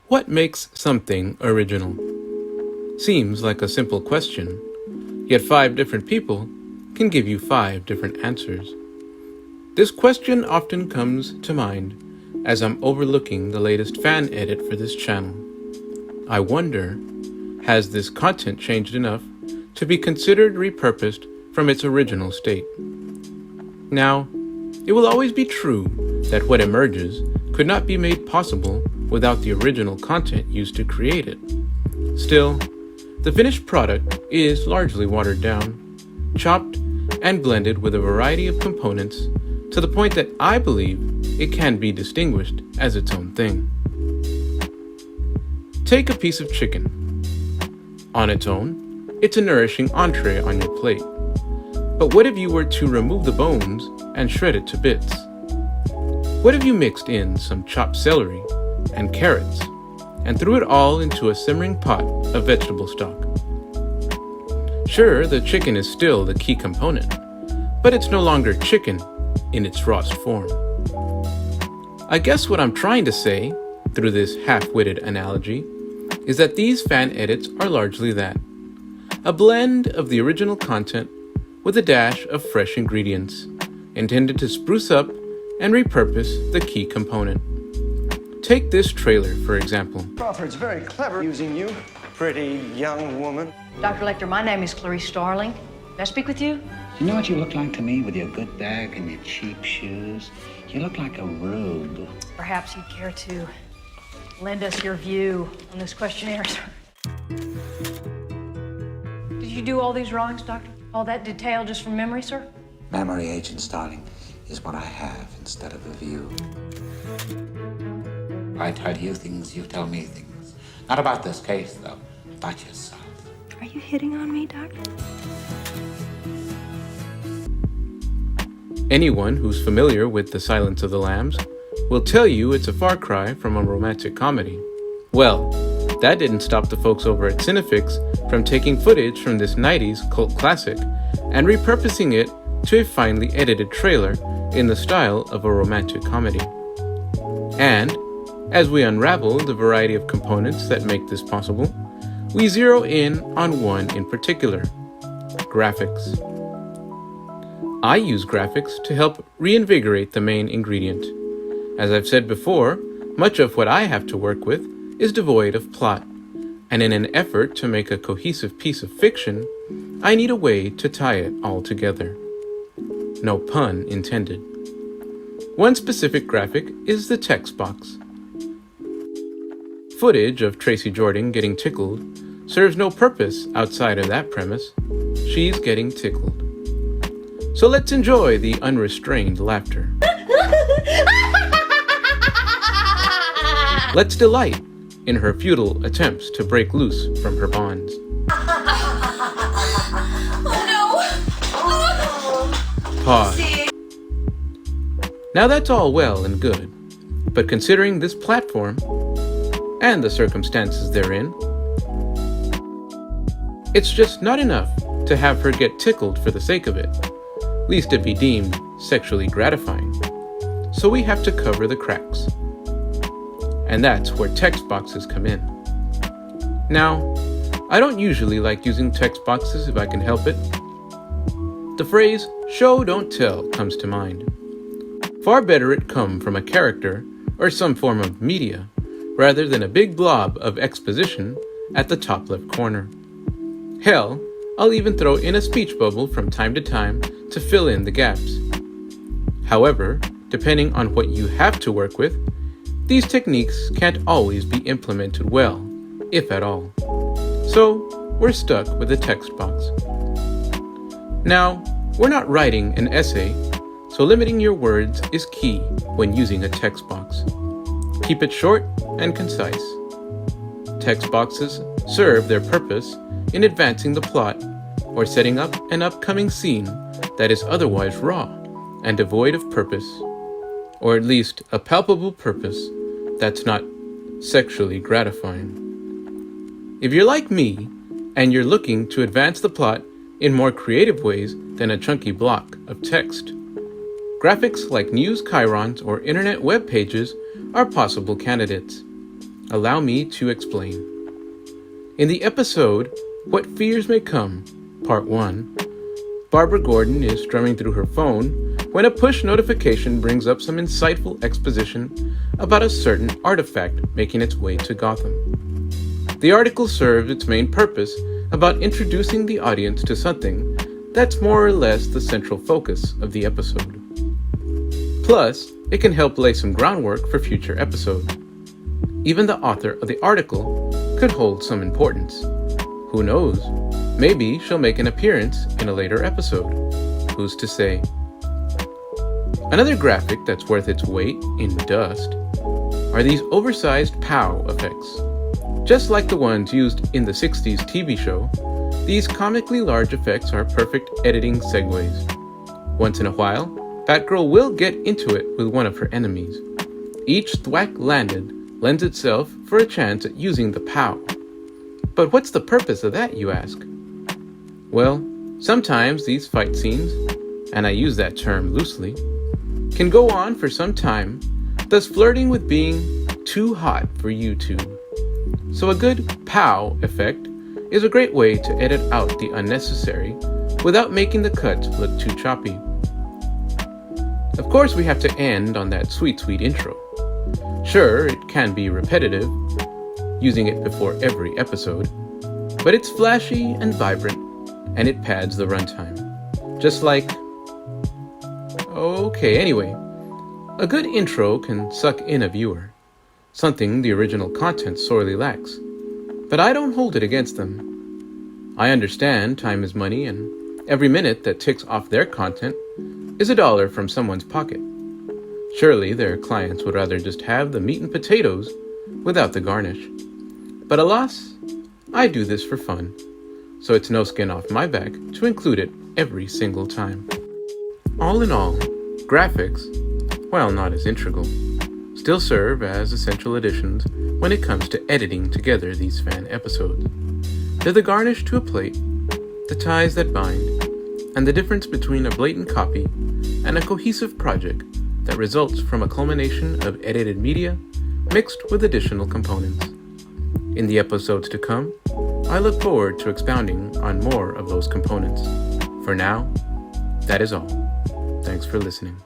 What makes something original? Seems like a simple question, yet 5 different people can give you 5 different answers. This question often comes to mind as I'm overlooking the latest fan edit for this channel. I wonder, has this content changed enough to be considered repurposed from its original state? Now, it will always be true that what emerges could not be made possible without the original content used to create it. Still, the finished product is largely watered down, chopped, and blended with a variety of components to the point that I believe it can be distinguished as its own thing. Take a piece of chicken. On its own, it's a nourishing entree on your plate. But what if you were to remove the bones and shred it to bits? What if you mixed in some chopped celery and carrots and threw it all into a simmering pot of vegetable stock? Sure, the chicken is still the key component, but it's no longer chicken in its rawest form. I guess what I'm trying to say through this half-witted analogy is that these fan edits are largely that. A blend of the original content with a dash of fresh ingredients, intended to spruce up and repurpose the key component. Take this trailer, for example. Crawford's very clever using you, pretty young woman. Dr. Lecter, my name is Clarice Starling. May I speak with you? You know what you look like to me with your good bag and your cheap shoes? You look like a rube. Perhaps you'd care to lend us your view on this questionnaire, sir. Did you do all these drawings, Doctor? All that detail just from memory, sir? Memory, Agent Starling, is what I have instead of a view. I tell you things, you tell me things. Not about this case, though. About yourself. Are you hitting on me, Doctor? Anyone who's familiar with The Silence of the Lambs will tell you it's a far cry from a romantic comedy. Well, that didn't stop the folks over at Cinefix from taking footage from this 90s cult classic and repurposing it to a finely edited trailer in the style of a romantic comedy. And, as we unravel the variety of components that make this possible, we zero in on one in particular: graphics. I use graphics to help reinvigorate the main ingredient. As I've said before, much of what I have to work with is devoid of plot, and in an effort to make a cohesive piece of fiction, I need a way to tie it all together. No pun intended. One specific graphic is the text box. Footage of Tracy Jordan getting tickled serves no purpose outside of that premise. She's getting tickled. So let's enjoy the unrestrained laughter. Let's delight in her futile attempts to break loose from her bonds. Pause. Now that's all well and good, but considering this platform and the circumstances therein, it's just not enough to have her get tickled for the sake of it, lest it be deemed sexually gratifying. So we have to cover the cracks. And that's where text boxes come in. Now, I don't usually like using text boxes if I can help it. The phrase, show don't tell, comes to mind. Far better it come from a character or some form of media, rather than a big blob of exposition at the top left corner. Hell, I'll even throw in a speech bubble from time to time to fill in the gaps. However, depending on what you have to work with, these techniques can't always be implemented well, if at all. So, we're stuck with a text box. Now, we're not writing an essay, so limiting your words is key when using a text box. Keep it short and concise. Text boxes serve their purpose in advancing the plot or setting up an upcoming scene that is otherwise raw and devoid of purpose, or at least a palpable purpose that's not sexually gratifying. If you're like me and you're looking to advance the plot in more creative ways than a chunky block of text, graphics like news chyrons or internet web pages are possible candidates. Allow me to explain. In the episode, What Fears May Come, Part 1, Barbara Gordon is strumming through her phone when a push notification brings up some insightful exposition about a certain artifact making its way to Gotham. The article serves its main purpose about introducing the audience to something that's more or less the central focus of the episode. Plus, it can help lay some groundwork for future episodes. Even the author of the article could hold some importance. Who knows? Maybe she'll make an appearance in a later episode. Who's to say? Another graphic that's worth its weight in dust are these oversized POW effects. Just like the ones used in the 60s TV show, these comically large effects are perfect editing segues. Once in a while, Batgirl will get into it with one of her enemies. Each thwack landed lends itself for a chance at using the POW. But what's the purpose of that, you ask? Well, sometimes these fight scenes, and I use that term loosely, can go on for some time, thus flirting with being too hot for YouTube. So a good POW effect is a great way to edit out the unnecessary without making the cuts look too choppy. Of course, we have to end on that sweet, sweet intro. Sure, it can be repetitive, using it before every episode, but it's flashy and vibrant, and it pads the runtime. Just like... Okay, anyway, a good intro can suck in a viewer, something the original content sorely lacks, but I don't hold it against them. I understand time is money, and every minute that ticks off their content is $1 from someone's pocket. Surely their clients would rather just have the meat and potatoes without the garnish. But alas, I do this for fun, so it's no skin off my back to include it every single time. All in all, graphics, while not as integral, still serve as essential additions when it comes to editing together these fan episodes. They're the garnish to a plate, the ties that bind, and the difference between a blatant copy and a cohesive project that results from a culmination of edited media mixed with additional components. In the episodes to come, I look forward to expounding on more of those components. For now, that is all. Thanks for listening.